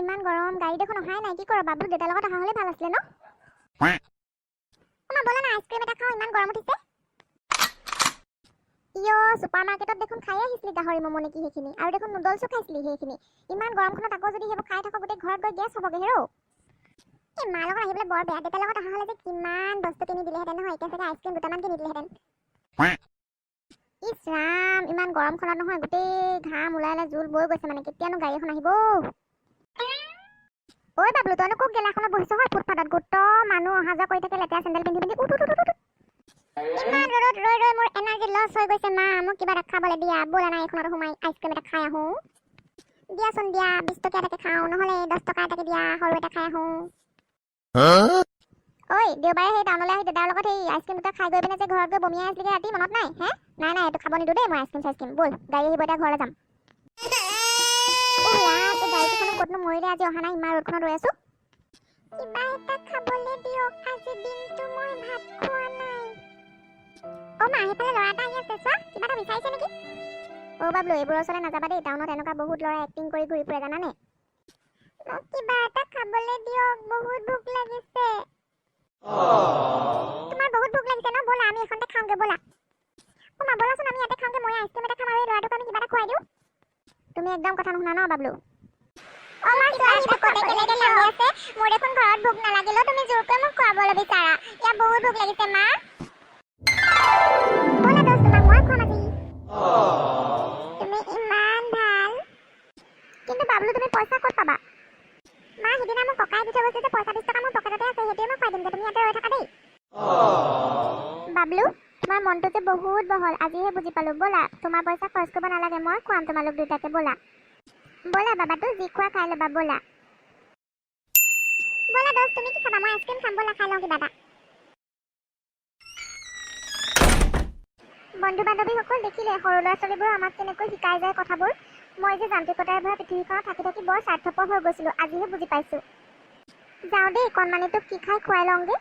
ইমান গৰম গাড়ী দেখোন অহাই নাই কি কৰা বাবু দেউতাৰ লগত অহা হলে ভাল আছিলে ন মা বলা না আইসক্ৰীম এটা খাওঁ ইমান গৰম উঠিছে ইয়ো সুপাৰ মাৰ্কেটত দেখোন খাই আহিছিলি গাহৰি মম নেকি সেইখিনি আৰু দেখোন নুডলছো খাইছিলি সেইখিনি ইমান গৰমখনত আকৌ যদি সেইবোৰ খাই থাকো গোটেই ঘৰত গৈ গেছ হ'বগে হেৰো এই মাৰ লগত আহিবলৈ বৰ বেয়া দেউতাৰ লগত অহা হলে যে কিমান বস্তু কিনি দিলেহেঁতেন নহয় এতিয়া চাগে আইচক্ৰীম দুটামান কিনি দিলেহেঁতেন ইছ ৰাম ইমান গৰমখনত নহয় গোটেই ঘাম ওলাই জোল বৈ গৈছে মানে কেতিয়ানো গাড়ী এখন আহিব ঐ বাবলু তইনো কোক গেলাখনত বহিছ হয় ফুটপাথত গোট মানুহ অহা যোৱা কৰি থাকে লেতেৰা চেণ্ডেল পিন্ধি পিন্ধি ইমান ৰ'দত ৰৈ ৰৈ মোৰ এনাৰ্জি লছ হৈ গৈছে মা মোক কিবা এটা খাবলৈ দিয়া ব'লা না এইখনত সোমাই আইচক্ৰীম এটা খাই আহোঁ দিয়াচোন দিয়া 20 টকীয়া এটাকে খাওঁ নহ'লে 10 টকা এটাকে দিয়া সৰু এটা খাই আহোঁ ঐ দেওবাৰে সেই টাউনলৈ আহি দেউতাৰ লগত সেই আইচক্ৰীম দুটা খাই গৈ পিনে যে ঘৰত গৈ বমিয়াই আছিলগে ৰাতি মনত নাই হে নাই এইটো খাব নিদিওঁ দেই মই আইচক্ৰীম ব'ল গাড়ী আহিব এতিয়া ঘৰলৈ যাম গাড়ীখনো ক'তনো মৰিলে আজি অহা নাই ইমান ৰ'দখনত ৰৈ আছো কিবা এটা খাবলৈ দিয়ক আজি দিনটো মই ভাত খোৱা নাই মা সেইফালে ল'ৰা এটা আহি আছে চোৱা কিবা এটা বিচাৰিছে নেকি বাবলু এইবোৰৰ ওচৰলৈ নাযাবা দেই টাউনত এনেকুৱা বহুত ল'ৰা এক্টিং কৰি ঘূৰি ফুৰে জানানে মোক কিবা এটা খাবলৈ দিয়ক বহুত ভোক লাগিছে তোমাৰ বহুত ভোক লাগিছে ন ব'লা আমি এখনতে খাওঁগে ব'লা মা ব'লাচোন আমি ইয়াতে খাওঁগে মই আইচক্ৰীম এটা খাম আৰু এই ল'ৰাটোক আমি কিবা এটা খুৱাই দিওঁ তুমি একদম কথা নুশুনা ন বাবলু মা ছোৱালী ভোকতে কেলেকে লাগি আছে মোৰ দেখোন ঘৰত ভোক নালাগিলেও তুমি জোৰকৈ মোক খুৱাবলৈ বিচাৰা ইয়াত বহুত ভোক লাগিছে মা ব'লা দোস্ত তোমাক মই খুৱাম আজি তুমি ইমান ভাল কিন্তু বাবলু তুমি পইচা ক'ত পাবা মা সিদিনা মোক ককাই দি থৈ গৈছে যে পইচা 20 টকা মোৰ পকেটতে আছে সেইটোৱে মই খুৱাই দিম তুমি ইয়াতে ৰৈ থাকা দেই বাবলু তোমাৰ মনটো যে বহুত বহল আজিহে বুজি পালো ব'লা তোমাৰ পইচা খৰচ কৰিব নালাগে মই খুৱাম তোমালোক দুটাকে ব'লা ব'লা বাবাটো যি খোৱা খাই ল'বা ব'লা ব'লা দোস্ত তুমি কি খাবা মই আইচক্ৰীম খাম ব'লা খাই লওঁ কিবা এটা বন্ধু বান্ধৱীসকল দেখিলে সৰু ল'ৰা ছোৱালীবোৰ আমাক কেনেকৈ শিকাই যায় কথাবোৰ মই যে যান্ত্ৰিকতাৰ ভৰা পৃথিৱীখনত থাকি থাকি বৰ স্বাৰ্থপৰ হৈ গৈছিলোঁ আজিহে বুজি পাইছোঁ যাওঁ দেই কণমানিটোক কি খাই খুৱাই লওঁগে